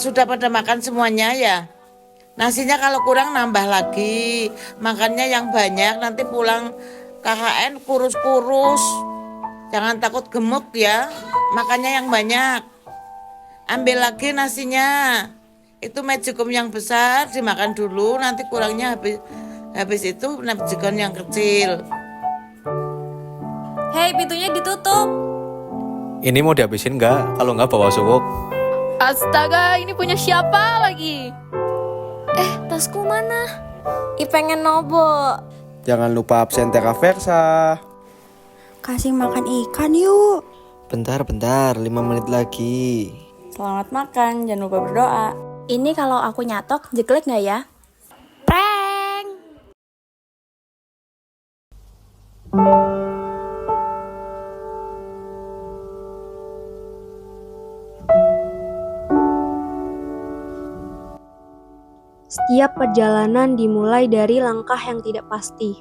sudah pada makan semuanya ya? Nasinya kalau kurang nambah lagi. Makannya yang banyak, nanti pulang KKN kurus-kurus. Jangan takut gemuk ya. Makannya yang banyak. Ambil lagi nasinya. Itu magicom yang besar dimakan dulu, nanti kurangnya habis itu magicom yang kecil. Hei, pintunya ditutup. Ini mau dihabisin nggak? Kalau nggak bawa suwuk. Astaga, ini punya siapa lagi? Tasku mana? Pengen nobo. Jangan lupa absen TK Versa. Kasih makan ikan yuk. Bentar, 5 menit lagi. Selamat makan, jangan lupa berdoa. Ini kalau aku nyatok, jelek nggak ya? Prank! Setiap perjalanan dimulai dari langkah yang tidak pasti.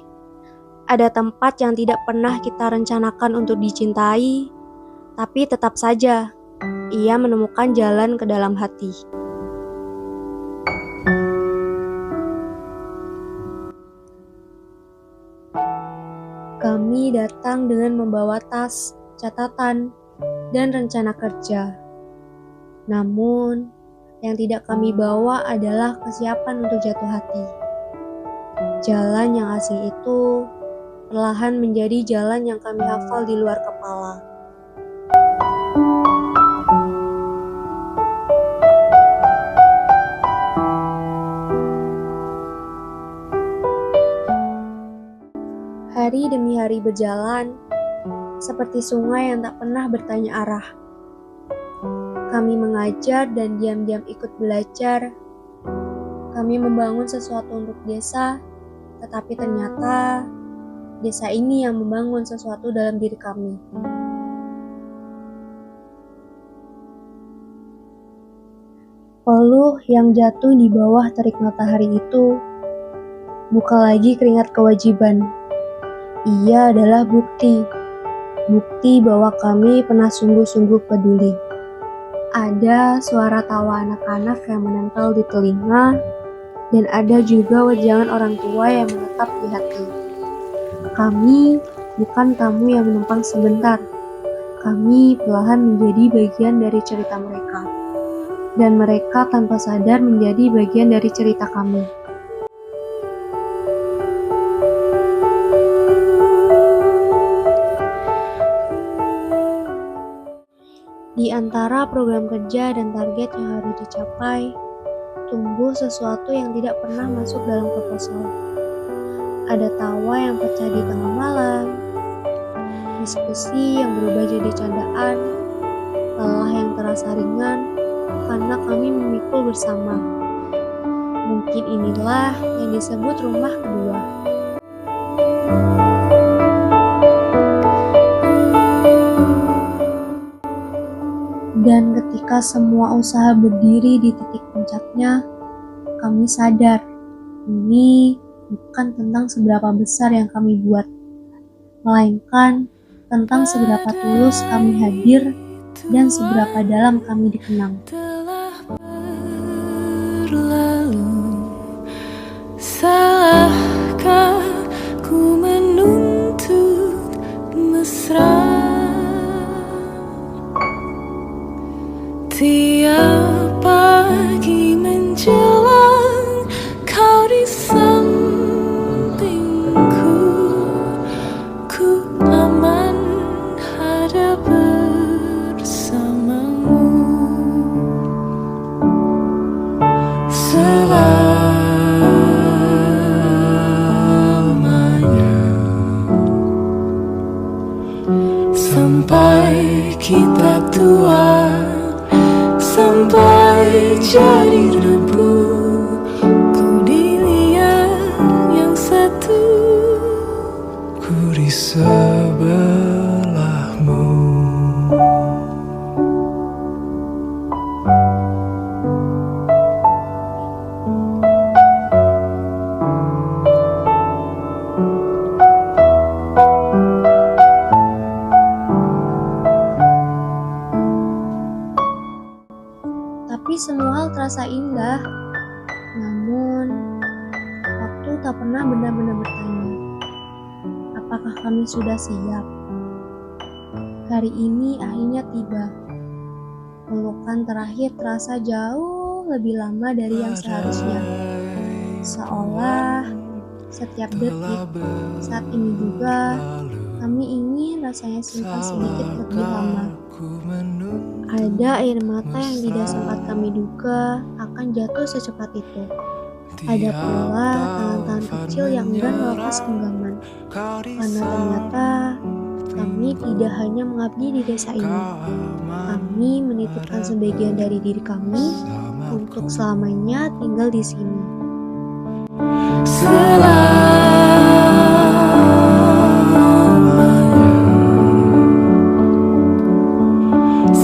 Ada tempat yang tidak pernah kita rencanakan untuk dicintai, tapi tetap saja ia menemukan jalan ke dalam hati. Kami datang dengan membawa tas, catatan, dan rencana kerja. Namun, yang tidak kami bawa adalah kesiapan untuk jatuh hati. Jalan yang asing itu perlahan menjadi jalan yang kami hafal di luar kepala. Hari demi hari berjalan, seperti sungai yang tak pernah bertanya arah. Kami mengajar dan diam-diam ikut belajar. Kami membangun sesuatu untuk desa, tetapi ternyata desa ini yang membangun sesuatu dalam diri kami. Peluh yang jatuh di bawah terik matahari itu bukan lagi keringat kewajiban. Ia adalah bukti bahwa kami pernah sungguh-sungguh peduli. Ada suara tawa anak-anak yang menempel di telinga, dan ada juga wejangan orang tua yang menetap di hati. Kami bukan tamu yang menumpang sebentar. Kami perlahan menjadi bagian dari cerita mereka, dan mereka tanpa sadar menjadi bagian dari cerita kami. Di antara program kerja dan target yang harus dicapai, tumbuh sesuatu yang tidak pernah masuk dalam proposal. Ada tawa yang pecah di tengah malam, diskusi yang berubah jadi candaan, lelah yang terasa ringan karena kami memikul bersama. Mungkin inilah yang disebut rumah kedua. Dan ketika semua usaha berdiri di titik puncaknya, kami sadar ini bukan tentang seberapa besar yang kami buat, melainkan tentang seberapa tulus kami hadir dan seberapa dalam kami dikenang. Salahkah ku menuntut mesra? Tiap pagi menjelang kau di sampingku, ku aman ada bersamamu. Selamanya sampai kita tua, sampai jadi debu, ku dilihat yang satu, ku di sebelahmu. Tapi semua hal terasa indah. Namun, waktu tak pernah benar-benar bertanya, apakah kami sudah siap? Hari ini akhirnya tiba. Pelukan terakhir terasa jauh lebih lama dari yang seharusnya. Seolah setiap detik saat ini juga kami ingin rasanya simpan sedikit lebih lama. Ada air mata yang tidak sempat kami duga akan jatuh secepat itu. Ada pula tangan-tangan kecil yang enggan melepas genggaman. Karena ternyata kami tidak hanya mengabdi di desa ini. Kami menitipkan sebagian dari diri kami untuk selamanya tinggal di sini.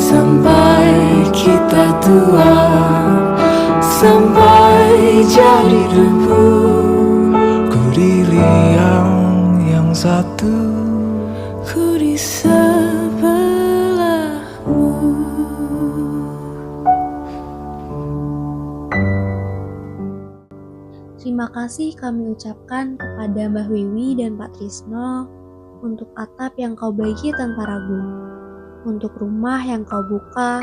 Sampai kita tua, sampai jadi debu, ku di liang yang satu, ku di sebelahmu. Terima kasih kami ucapkan kepada Mbah Wiwi dan Pak Trisno untuk atap yang kau bagi tanpa ragu, untuk rumah yang kau buka,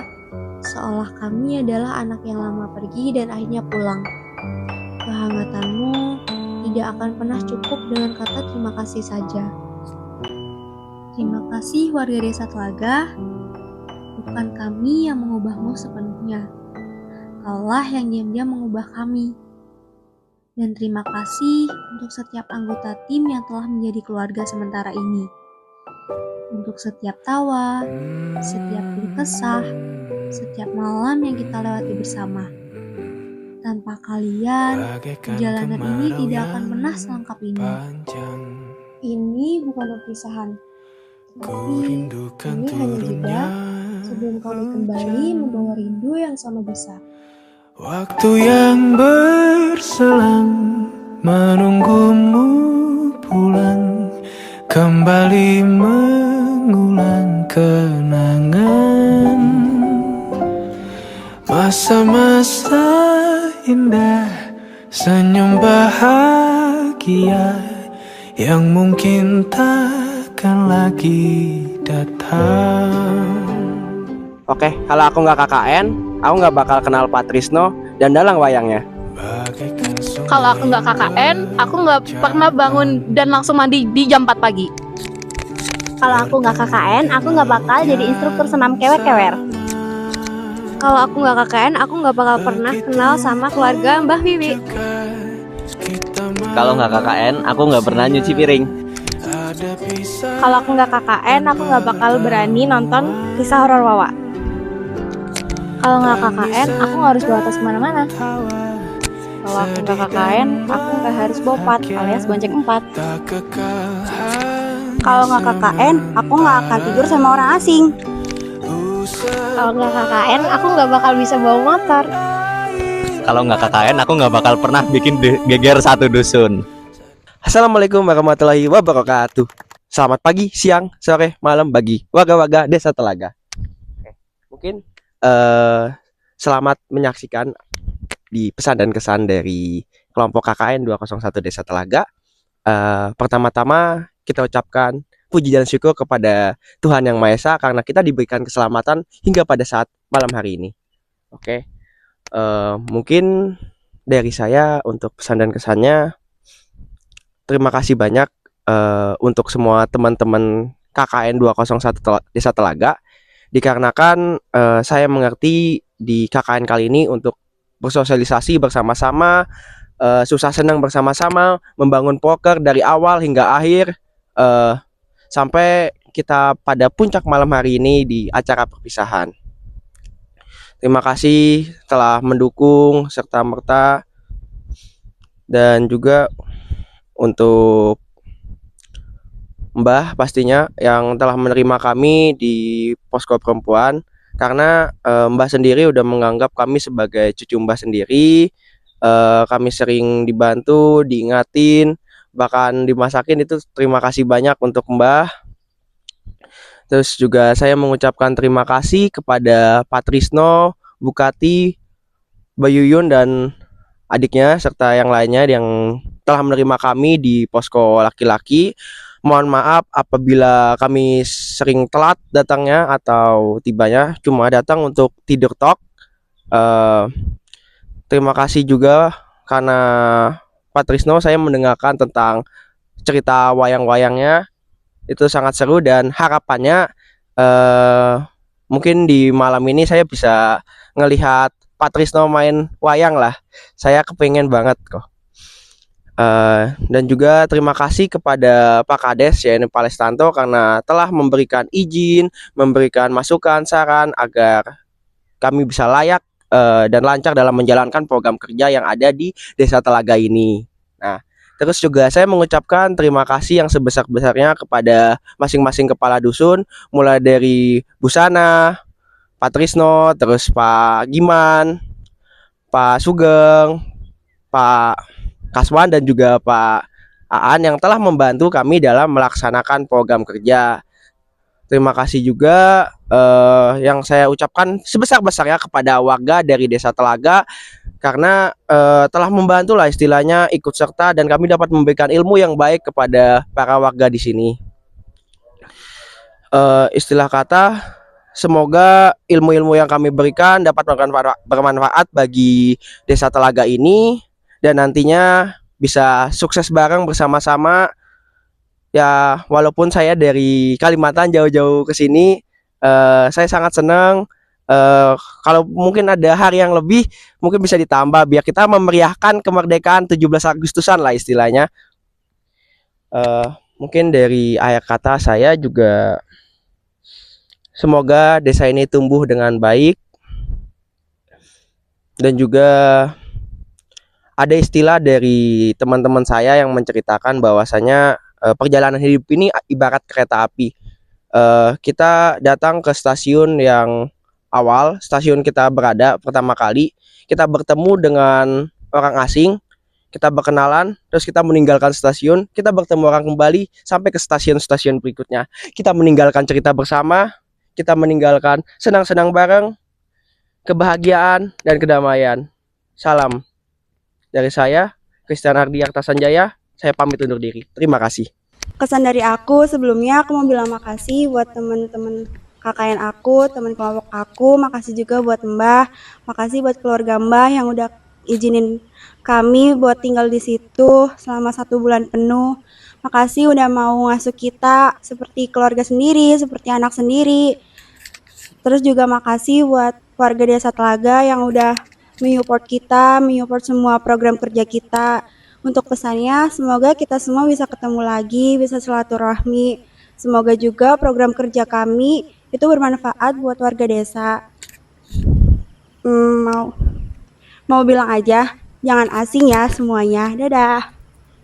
seolah kami adalah anak yang lama pergi dan akhirnya pulang. Kehangatanmu tidak akan pernah cukup dengan kata terima kasih saja. Terima kasih warga desa Telaga, bukan kami yang mengubahmu sepenuhnya, kaulah yang diam-diam mengubah kami. Dan terima kasih untuk setiap anggota tim yang telah menjadi keluarga sementara ini. Untuk setiap tawa, setiap keluh kesah, setiap malam yang kita lewati bersama. Tanpa kalian, perjalanan ini tidak akan pernah selengkap ini. Ini bukan perpisahan, tapi ini hanya jeda sebelum kami kembali membawa rindu yang sama besar. Waktu yang berselang menunggumu pulang, kembali mengulang kenangan masa-masa indah, senyum bahagia yang mungkin takkan lagi datang. Oke, kalau aku nggak KKN, aku nggak bakal kenal Pak Trisno dan dalang wayangnya. Kalau aku nggak KKN, aku nggak pernah bangun dan langsung mandi di jam 4 pagi. Kalau aku nggak KKN, aku nggak bakal jadi instruktur senam kewer-kewer. Kalau aku nggak KKN, aku nggak bakal pernah kenal sama keluarga Mbah Wiwi. Kalau nggak KKN, aku nggak pernah nyuci piring. Kalau aku nggak KKN, aku nggak bakal berani nonton kisah horor Wawa. Kalau nggak KKN, aku nggak harus bawa tas kemana-mana. Kalau aku nggak KKN, aku nggak harus bopat alias bonceng 4. Kalau nggak KKN, aku nggak akan tidur sama orang asing. Kalau nggak KKN, aku nggak bakal bisa bawa motor. Kalau nggak KKN, aku nggak bakal pernah bikin geger satu dusun. Assalamualaikum warahmatullahi wabarakatuh. Selamat pagi, siang, sore, malam bagi warga-warga desa Telaga. Mungkin selamat menyaksikan di pesan dan kesan dari kelompok KKN 201 Desa Telaga. Pertama-tama kita ucapkan puji dan syukur kepada Tuhan Yang Maha Esa karena kita diberikan keselamatan hingga pada saat malam hari ini. Oke, mungkin dari saya untuk pesan dan kesannya, terima kasih banyak untuk semua teman-teman KKN 201 Desa Telaga. Dikarenakan saya mengerti di KKN kali ini untuk bersosialisasi bersama-sama, susah senang bersama-sama, membangun poker dari awal hingga akhir, sampai kita pada puncak malam hari ini di acara perpisahan. Terima kasih telah mendukung serta merta, dan juga untuk Mbah pastinya yang telah menerima kami di posko perempuan, karena Mbah sendiri udah menganggap kami sebagai cucu Mbah sendiri. Kami sering dibantu, diingatin, bahkan dimasakin. Itu terima kasih banyak untuk Mbah. Terus juga saya mengucapkan terima kasih kepada Pak Trisno, Bu Kati, Mbak Yuyun dan adiknya serta yang lainnya yang telah menerima kami di posko laki-laki. Mohon maaf apabila kami sering telat datangnya atau tibanya, cuma datang untuk tidur talk. Eh, Terima kasih juga karena Pak Trisno saya mendengarkan tentang cerita wayang-wayangnya, itu sangat seru dan harapannya eh mungkin di malam ini saya bisa ngelihat Pak Trisno main wayang lah. Saya kepengen banget kok. Dan juga terima kasih kepada Pak Kades yaitu Pak Lestanto karena telah memberikan izin, memberikan masukan, saran agar kami bisa layak dan lancar dalam menjalankan program kerja yang ada di Desa Telaga ini. Nah, terus juga saya mengucapkan terima kasih yang sebesar-besarnya kepada masing-masing kepala dusun, mulai dari Bu Sana, Pak Trisno, terus Pak Giman, Pak Sugeng, Pak Kaswan dan juga Pak Aan yang telah membantu kami dalam melaksanakan program kerja. Terima kasih juga yang saya ucapkan sebesar-besarnya kepada warga dari Desa Telaga karena telah membantu lah istilahnya ikut serta dan kami dapat memberikan ilmu yang baik kepada para warga di sini. Istilah kata, semoga ilmu-ilmu yang kami berikan dapat bermanfaat bagi Desa Telaga ini dan nantinya bisa sukses bareng bersama-sama. Ya, walaupun saya dari Kalimantan jauh-jauh ke sini, saya sangat senang. Kalau mungkin ada hari yang lebih, mungkin bisa ditambah biar kita memeriahkan kemerdekaan 17 Agustusan lah istilahnya. Mungkin dari akhir kata saya juga semoga desa ini tumbuh dengan baik dan juga ada istilah dari teman-teman saya yang menceritakan bahwasanya perjalanan hidup ini ibarat kereta api. Kita datang ke stasiun yang awal, stasiun kita berada pertama kali, kita bertemu dengan orang asing, kita berkenalan, terus kita meninggalkan stasiun, kita bertemu orang kembali sampai ke stasiun-stasiun berikutnya. Kita meninggalkan cerita bersama, kita meninggalkan senang-senang bareng, kebahagiaan dan kedamaian. Salam dari saya, Christian Ardiarta Sanjaya. Saya pamit undur diri. Terima kasih. Kesan dari aku sebelumnya aku mau bilang makasih buat teman-teman KKN aku, teman kelompok aku, makasih juga buat Mbah, makasih buat keluarga Mbah yang udah izinin kami buat tinggal di situ selama 1 bulan penuh. Makasih udah mau ngasuh kita seperti keluarga sendiri, seperti anak sendiri. Terus juga makasih buat warga Desa Telaga yang udah menyupport kita, menyupport semua program kerja kita. Untuk pesannya, semoga kita semua bisa ketemu lagi, bisa silaturahmi. Semoga juga program kerja kami itu bermanfaat buat warga desa. Mau bilang aja, jangan asing ya semuanya. Dadah.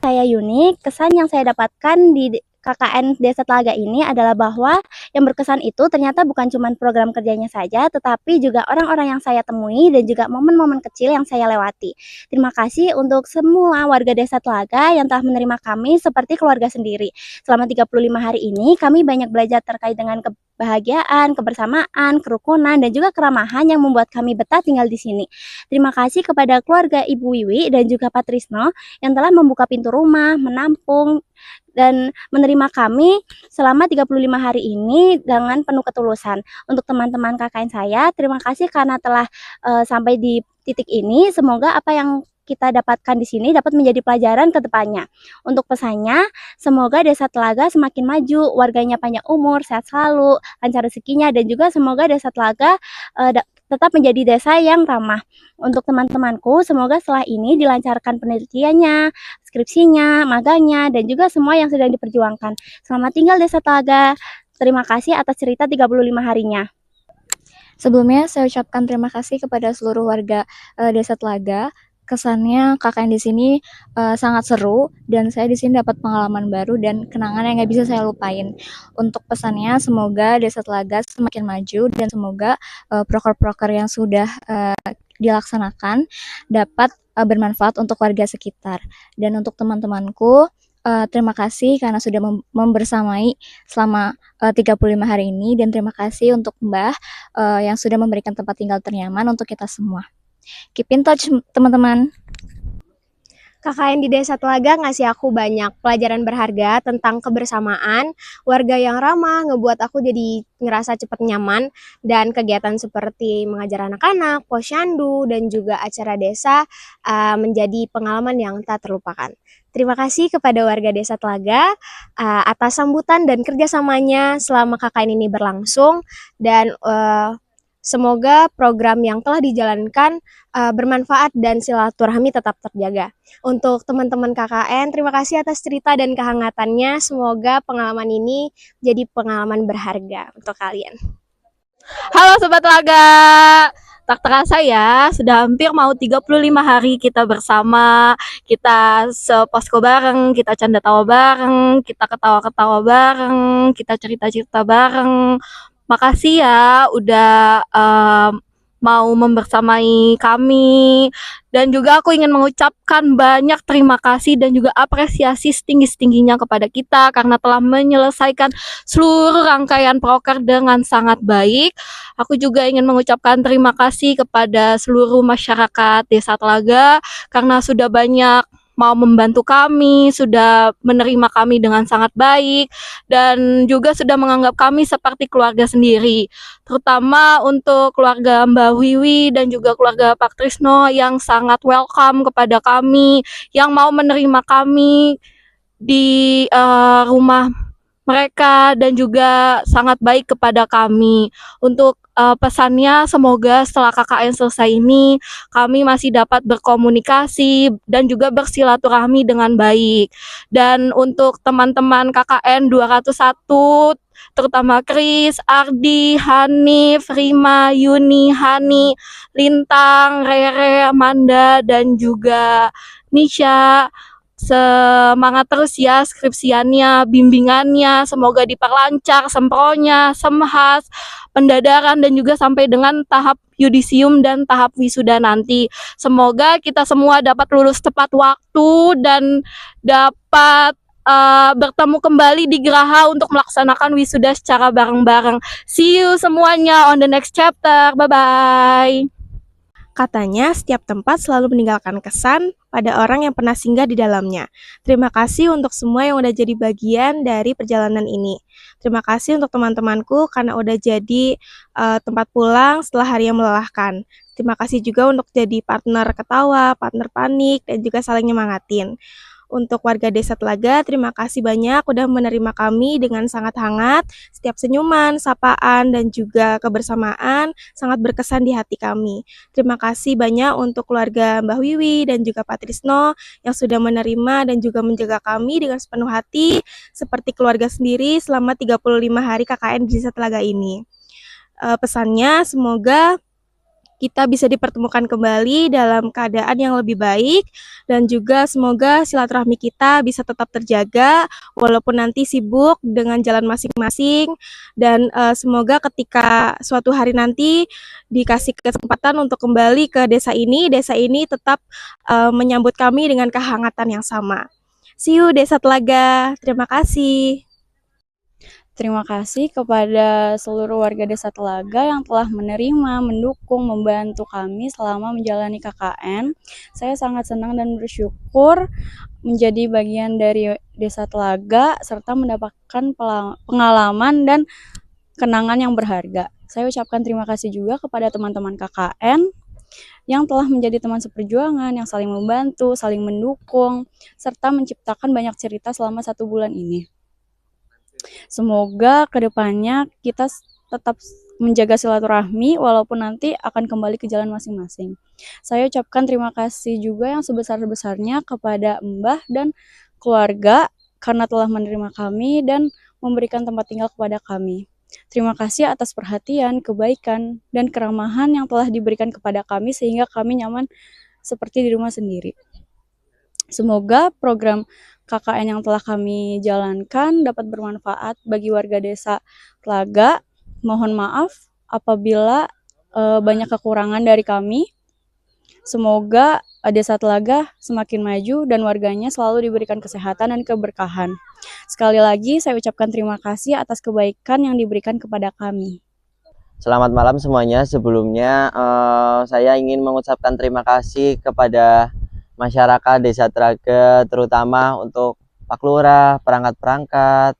Saya Yuni, kesan yang saya dapatkan di KKN Desa Telaga ini adalah bahwa yang berkesan itu ternyata bukan cuma program kerjanya saja, tetapi juga orang-orang yang saya temui dan juga momen-momen kecil yang saya lewati. Terima kasih untuk semua warga Desa Telaga yang telah menerima kami seperti keluarga sendiri. Selama 35 hari ini, kami banyak belajar terkait dengan kebahagiaan, kebersamaan, kerukunan, dan juga keramahan yang membuat kami betah tinggal di sini. Terima kasih kepada keluarga Ibu Wiwi dan juga Pak Trisno yang telah membuka pintu rumah, menampung, dan menerima kami selama 35 hari ini dengan penuh ketulusan. Untuk teman-teman KKN saya, terima kasih karena telah sampai di titik ini. Semoga apa yang kita dapatkan di sini dapat menjadi pelajaran ke depannya. Untuk pesannya, semoga Desa Telaga semakin maju, warganya panjang umur, sehat selalu, lancar rezekinya, dan juga semoga Desa Telaga tetap menjadi desa yang ramah. Untuk teman-temanku, semoga setelah ini dilancarkan penelitiannya, skripsinya, magangnya, dan juga semua yang sedang diperjuangkan. Selamat tinggal Desa Telaga. Terima kasih atas cerita 35 harinya. Sebelumnya saya ucapkan terima kasih kepada seluruh warga Desa Telaga. Kesannya KKN di sini sangat seru dan saya di sini dapat pengalaman baru dan kenangan yang nggak bisa saya lupain. Untuk pesannya, semoga Desa Telaga semakin maju dan semoga proker-proker yang sudah dilaksanakan dapat bermanfaat untuk warga sekitar. Dan untuk teman-temanku, terima kasih karena sudah membersamai selama 35 hari ini dan terima kasih untuk Mbah yang sudah memberikan tempat tinggal ternyaman untuk kita semua. Keep in touch teman-teman. KKN di Desa Telaga ngasih aku banyak pelajaran berharga tentang kebersamaan, warga yang ramah ngebuat aku jadi ngerasa cepet nyaman, dan kegiatan seperti mengajar anak-anak, posyandu, dan juga acara desa menjadi pengalaman yang tak terlupakan. Terima kasih kepada warga Desa Telaga atas sambutan dan kerjasamanya selama KKN ini berlangsung, dan semoga program yang telah dijalankan bermanfaat dan silaturahmi tetap terjaga. Untuk teman-teman KKN, terima kasih atas cerita dan kehangatannya. Semoga pengalaman ini jadi pengalaman berharga untuk kalian. Halo Sobat Laga. Tak terasa ya, sudah hampir mau 35 hari kita bersama, kita seposko bareng, kita canda tawa bareng, kita ketawa-ketawa bareng, kita cerita-cerita bareng. Makasih ya udah mau membersamai kami, dan juga aku ingin mengucapkan banyak terima kasih dan juga apresiasi setinggi-tingginya kepada kita karena telah menyelesaikan seluruh rangkaian proker dengan sangat baik. Aku juga ingin mengucapkan terima kasih kepada seluruh masyarakat Desa Telaga karena sudah banyak mau membantu kami, sudah menerima kami dengan sangat baik, dan juga sudah menganggap kami seperti keluarga sendiri. Terutama untuk keluarga Mbak Wiwi dan juga keluarga Pak Trisno yang sangat welcome kepada kami, yang mau menerima kami di rumah mereka dan juga sangat baik kepada kami. Untuk pesannya, semoga setelah KKN selesai ini kami masih dapat berkomunikasi dan juga bersilaturahmi dengan baik. Dan untuk teman-teman KKN 201, terutama Kris, Ardi, Hanif, Rima, Yuni, Hani, Lintang, Rere, Amanda, dan juga Nisha, semangat terus ya skripsiannya, bimbingannya, semoga diperlancar sempronya, semhas, pendadaran, dan juga sampai dengan tahap yudisium dan tahap wisuda nanti. Semoga kita semua dapat lulus tepat waktu dan dapat bertemu kembali di Geraha untuk melaksanakan wisuda secara bareng-bareng. See you semuanya on the next chapter. Bye-bye. Katanya, setiap tempat selalu meninggalkan kesan pada orang yang pernah singgah di dalamnya. Terima kasih untuk semua yang udah jadi bagian dari perjalanan ini. Terima kasih untuk teman-temanku karena udah jadi tempat pulang setelah hari yang melelahkan. Terima kasih juga untuk jadi partner ketawa, partner panik, dan juga saling nyemangatin. Untuk warga Desa Telaga, terima kasih banyak udah menerima kami dengan sangat hangat. Setiap senyuman, sapaan, dan juga kebersamaan sangat berkesan di hati kami. Terima kasih banyak untuk keluarga Mbah Wiwi dan juga Pak Trisno yang sudah menerima dan juga menjaga kami dengan sepenuh hati seperti keluarga sendiri selama 35 hari KKN di Desa Telaga ini. Pesannya, semoga kita bisa dipertemukan kembali dalam keadaan yang lebih baik, dan juga semoga silaturahmi kita bisa tetap terjaga walaupun nanti sibuk dengan jalan masing-masing, dan semoga ketika suatu hari nanti dikasih kesempatan untuk kembali ke desa ini tetap menyambut kami dengan kehangatan yang sama. See you Desa Telaga. Terima kasih. Terima kasih kepada seluruh warga Desa Telaga yang telah menerima, mendukung, membantu kami selama menjalani KKN. Saya sangat senang dan bersyukur menjadi bagian dari Desa Telaga serta mendapatkan pengalaman dan kenangan yang berharga. Saya ucapkan terima kasih juga kepada teman-teman KKN yang telah menjadi teman seperjuangan, yang saling membantu, saling mendukung, serta menciptakan banyak cerita selama 1 bulan ini. Semoga kedepannya kita tetap menjaga silaturahmi walaupun nanti akan kembali ke jalan masing-masing. Saya ucapkan terima kasih juga yang sebesar-besarnya kepada Mbah dan keluarga karena telah menerima kami dan memberikan tempat tinggal kepada kami. Terima kasih atas perhatian, kebaikan, dan keramahan yang telah diberikan kepada kami sehingga kami nyaman seperti di rumah sendiri. Semoga program KKN yang telah kami jalankan dapat bermanfaat bagi warga Desa Telaga. Mohon maaf apabila banyak kekurangan dari kami. Semoga Desa Telaga semakin maju dan warganya selalu diberikan kesehatan dan keberkahan. Sekali lagi saya ucapkan terima kasih atas kebaikan yang diberikan kepada kami. Selamat malam semuanya. Sebelumnya saya ingin mengucapkan terima kasih kepada masyarakat Desa Telaga, terutama untuk Pak Lurah, perangkat-perangkat,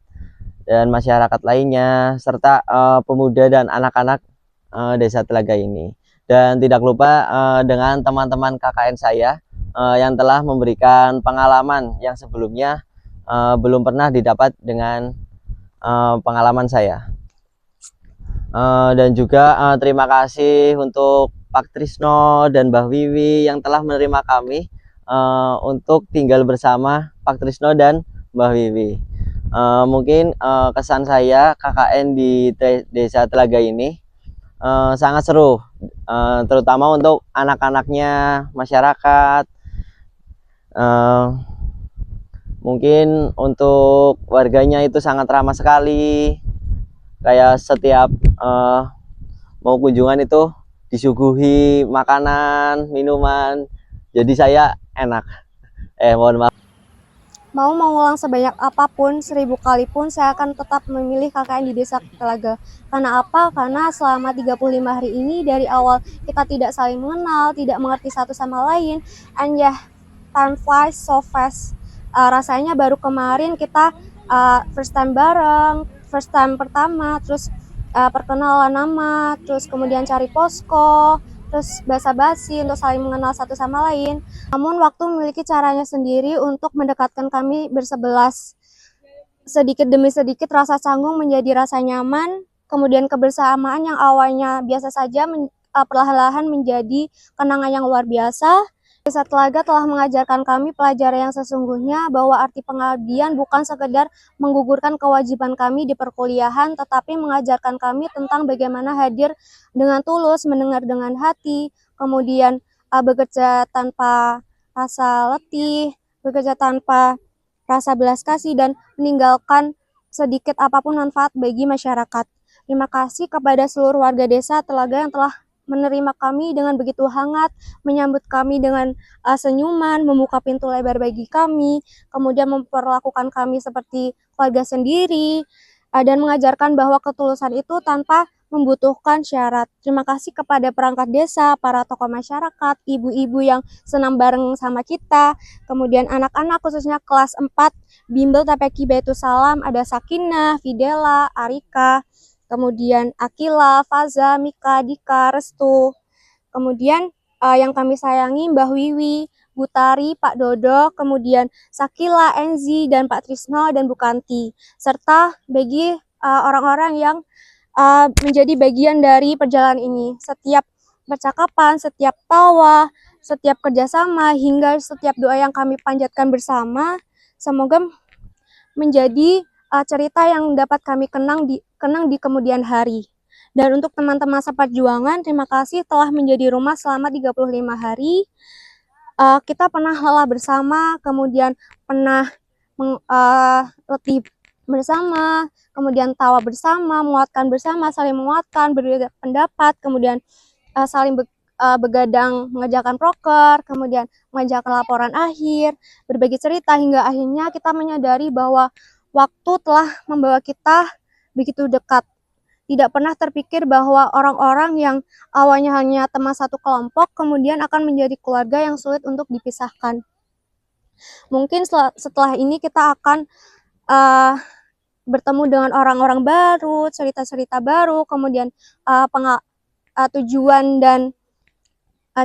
dan masyarakat lainnya, serta pemuda dan anak-anak Desa Telaga ini. Dan tidak lupa dengan teman-teman KKN saya yang telah memberikan pengalaman yang sebelumnya belum pernah didapat dengan pengalaman saya. Dan juga terima kasih untuk Pak Trisno dan Mbah Wiwi yang telah menerima kami untuk tinggal bersama Pak Trisno dan Mbah Wiwi. Mungkin kesan saya KKN di Desa Telaga ini sangat seru, terutama untuk anak-anaknya, masyarakat. Mungkin untuk warganya itu sangat ramah sekali. Kayak setiap mau kunjungan itu disuguhi makanan, minuman. Jadi saya enak. Mohon maaf. Mau mengulang sebanyak apapun, 1000 kali pun, saya akan tetap memilih KKN di Desa Telaga. Karena apa? Karena selama 35 hari ini, dari awal kita tidak saling mengenal, tidak mengerti satu sama lain. And yeah, time flies so fast. Rasanya baru kemarin kita first time bareng, first time pertama, terus perkenalan nama, terus kemudian cari posko, terus basa-basi untuk saling mengenal satu sama lain. Namun waktu memiliki caranya sendiri untuk mendekatkan kami bersebelas. Sedikit demi sedikit rasa canggung menjadi rasa nyaman, kemudian kebersamaan yang awalnya biasa saja perlahan-lahan menjadi kenangan yang luar biasa. Desa Telaga telah mengajarkan kami pelajaran yang sesungguhnya, bahwa arti pengabdian bukan sekedar menggugurkan kewajiban kami di perkuliahan, tetapi mengajarkan kami tentang bagaimana hadir dengan tulus, mendengar dengan hati, kemudian bekerja tanpa rasa letih, bekerja tanpa rasa belas kasih, dan meninggalkan sedikit apapun manfaat bagi masyarakat. Terima kasih kepada seluruh warga Desa Telaga yang telah menerima kami dengan begitu hangat, menyambut kami dengan senyuman, membuka pintu lebar bagi kami, kemudian memperlakukan kami seperti keluarga sendiri, dan mengajarkan bahwa ketulusan itu tanpa membutuhkan syarat. Terima kasih kepada perangkat desa, para tokoh masyarakat, ibu-ibu yang senam bareng sama kita, kemudian anak-anak khususnya kelas 4 Bimbel TPQ Baitus Salam, ada Sakinah, Fidela, Arika, kemudian Akila, Faza, Mika, Dika, Restu. Kemudian yang kami sayangi Mbah Wiwi, Butari, Pak Dodo, kemudian Sakila, Enzi, dan Pak Trisno, dan Bu Kanti. Serta bagi orang-orang yang menjadi bagian dari perjalanan ini. Setiap percakapan, setiap tawa, setiap kerjasama, hingga setiap doa yang kami panjatkan bersama, semoga menjadi cerita yang dapat kami kenang di kemudian hari. Dan untuk teman-teman seperjuangan, terima kasih telah menjadi rumah selama 35 hari. Kita pernah lelah bersama, kemudian pernah letih bersama, kemudian tawa bersama, menguatkan bersama, saling menguatkan, berbeda pendapat, kemudian saling begadang mengerjakan proker, kemudian mengerjakan laporan akhir, berbagi cerita, hingga akhirnya kita menyadari bahwa waktu telah membawa kita begitu dekat. Tidak pernah terpikir bahwa orang-orang yang awalnya hanya teman satu kelompok, kemudian akan menjadi keluarga yang sulit untuk dipisahkan. Mungkin setelah ini kita akan bertemu dengan orang-orang baru, cerita-cerita baru, kemudian tujuan dan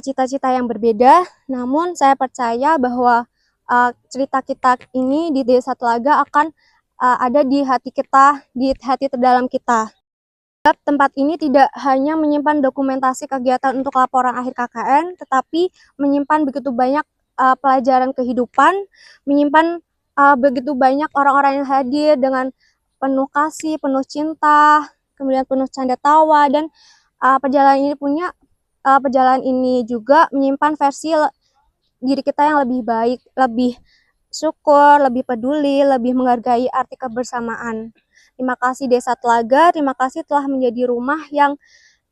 cita-cita yang berbeda. Namun saya percaya bahwa cerita kita ini di Desa Telaga akan ada di hati kita, di hati terdalam kita. Tempat ini tidak hanya menyimpan dokumentasi kegiatan untuk laporan akhir KKN, tetapi menyimpan begitu banyak pelajaran kehidupan, menyimpan begitu banyak orang-orang yang hadir dengan penuh kasih, penuh cinta, kemudian penuh canda tawa, dan perjalanan ini juga menyimpan versi diri kita yang lebih baik, lebih syukur, lebih peduli, lebih menghargai arti kebersamaan. Terima kasih Desa Telaga, terima kasih telah menjadi rumah yang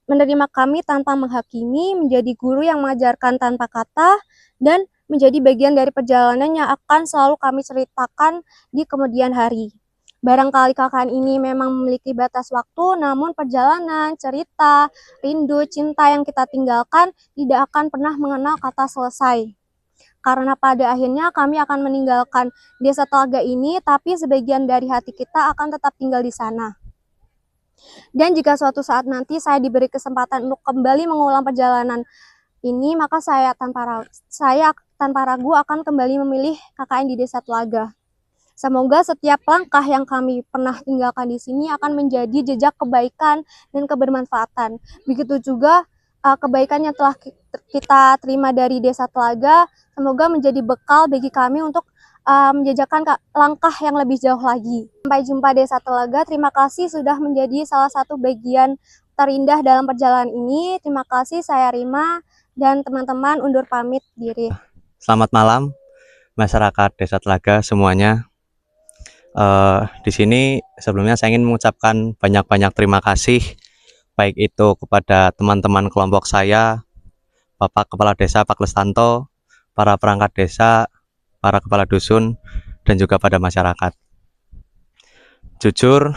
menerima kami tanpa menghakimi, menjadi guru yang mengajarkan tanpa kata, dan menjadi bagian dari perjalanan yang akan selalu kami ceritakan di kemudian hari. Barangkali KKN ini memang memiliki batas waktu, namun perjalanan, cerita, rindu, cinta yang kita tinggalkan tidak akan pernah mengenal kata selesai. Karena pada akhirnya kami akan meninggalkan desa Telaga ini, tapi sebagian dari hati kita akan tetap tinggal di sana. Dan jika suatu saat nanti saya diberi kesempatan untuk kembali mengulang perjalanan ini, maka saya tanpa ragu akan kembali memilih KKN di Desa Telaga. Semoga setiap langkah yang kami pernah tinggalkan di sini akan menjadi jejak kebaikan dan kebermanfaatan. Begitu juga kebaikan yang telah kita terima dari Desa Telaga, semoga menjadi bekal bagi kami untuk menjejakkan langkah yang lebih jauh lagi. Sampai jumpa Desa Telaga. Terima kasih sudah menjadi salah satu bagian terindah dalam perjalanan ini. Terima kasih, saya Rima dan teman-teman undur pamit diri. Selamat malam masyarakat Desa Telaga semuanya. Di sini sebelumnya saya ingin mengucapkan banyak-banyak terima kasih, baik itu kepada teman-teman kelompok saya, Bapak Kepala Desa Pak Lestanto, para perangkat desa, para kepala dusun, dan juga pada masyarakat. Jujur,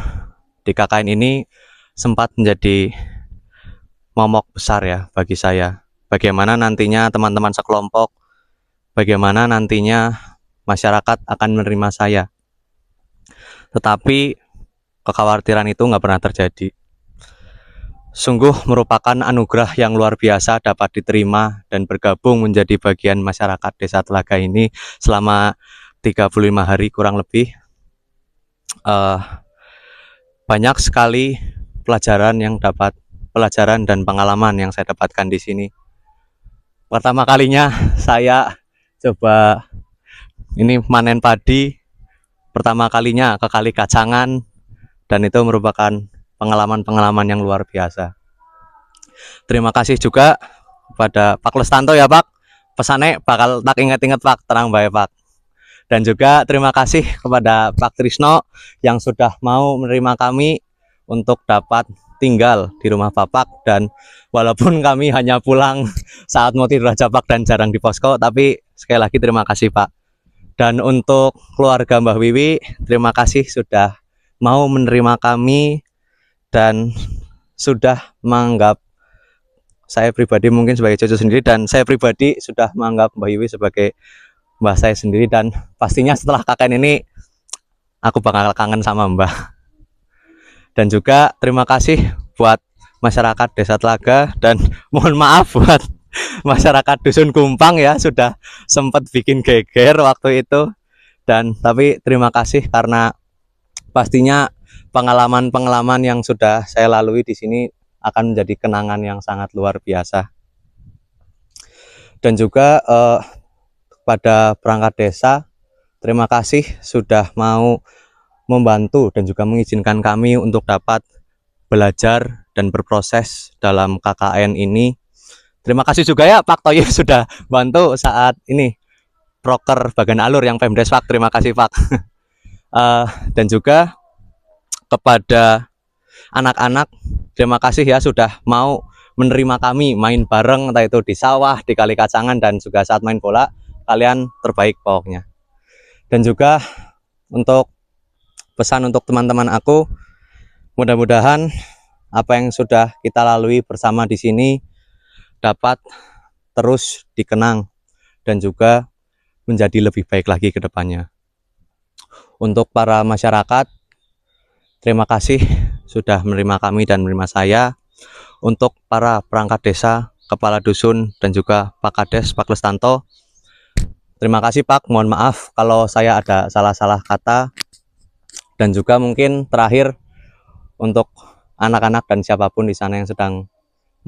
di KKN ini sempat menjadi momok besar ya bagi saya. Bagaimana nantinya teman-teman sekelompok, bagaimana nantinya masyarakat akan menerima saya. Tetapi kekhawatiran itu nggak pernah terjadi. Sungguh merupakan anugerah yang luar biasa dapat diterima dan bergabung menjadi bagian masyarakat Desa Telaga ini selama 35 hari kurang lebih. Banyak sekali pelajaran dan pengalaman yang saya dapatkan di sini. Pertama kalinya saya coba ini panen padi, pertama kalinya ke Kali Kacangan, dan itu merupakan pengalaman-pengalaman yang luar biasa. Terima kasih juga kepada Pak Lestanto ya Pak, pesannya bakal tak inget-inget Pak, tenang bae Pak. Dan juga terima kasih kepada Pak Trisno yang sudah mau menerima kami untuk dapat tinggal di rumah Bapak, dan walaupun kami hanya pulang saat mau tidur aja Pak dan jarang di posko, tapi sekali lagi terima kasih Pak. Dan untuk keluarga Mbah Wiwi, terima kasih sudah mau menerima kami dan sudah menganggap saya pribadi mungkin sebagai cucu sendiri, dan saya pribadi sudah menganggap Mbah Wiwi sebagai mbah saya sendiri. Dan pastinya setelah KKN ini aku bakal kangen sama Mbah. Dan juga terima kasih buat masyarakat Desa Telaga, dan mohon maaf buat masyarakat Dusun Kumpang ya, sudah sempat bikin geger waktu itu. Dan tapi terima kasih karena pastinya pengalaman-pengalaman yang sudah saya lalui di sini akan menjadi kenangan yang sangat luar biasa. Dan juga pada perangkat desa, terima kasih sudah mau membantu dan juga mengizinkan kami untuk dapat belajar dan berproses dalam KKN ini. Terima kasih juga ya Pak Toye sudah bantu saat ini proker bagian alur yang Pemdes Pak. Terima kasih Pak. Dan juga kepada anak-anak, terima kasih ya sudah mau menerima kami main bareng, entah itu di sawah, di Kali Kacangan, dan juga saat main bola. Kalian terbaik pokoknya. Dan juga untuk pesan untuk teman-teman aku, mudah-mudahan apa yang sudah kita lalui bersama di sini dapat terus dikenang dan juga menjadi lebih baik lagi ke depannya. Untuk para masyarakat, terima kasih sudah menerima kami dan menerima saya. Untuk para perangkat desa, kepala dusun, dan juga Pak Kades, Pak Lestanto, terima kasih Pak. Mohon maaf kalau saya ada salah-salah kata. Dan juga mungkin terakhir untuk anak-anak dan siapapun di sana yang sedang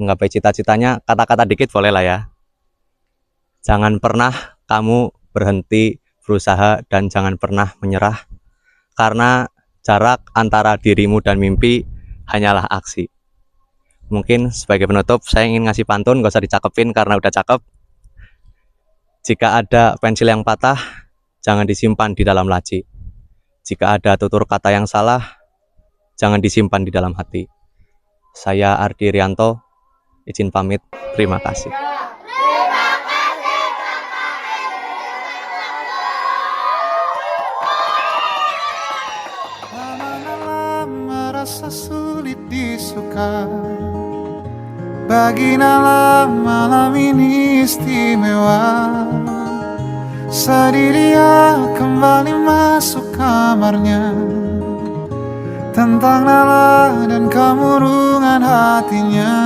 menggapai cita-citanya, kata-kata dikit boleh lah ya. Jangan pernah kamu berhenti berusaha dan jangan pernah menyerah, karena jarak antara dirimu dan mimpi hanyalah aksi. Mungkin sebagai penutup saya ingin ngasih pantun, gak usah dicakepin karena udah cakep. Jika ada pensil yang patah, jangan disimpan di dalam laci. Jika ada tutur kata yang salah, jangan disimpan di dalam hati. Saya Ardi Rianto, izin pamit. Terima kasih. terasa sulit disuka. Bagi Nala malam ini istimewa. Sedih dia kembali masuk kamarnya. Tentang Nala dan kemurungan hatinya.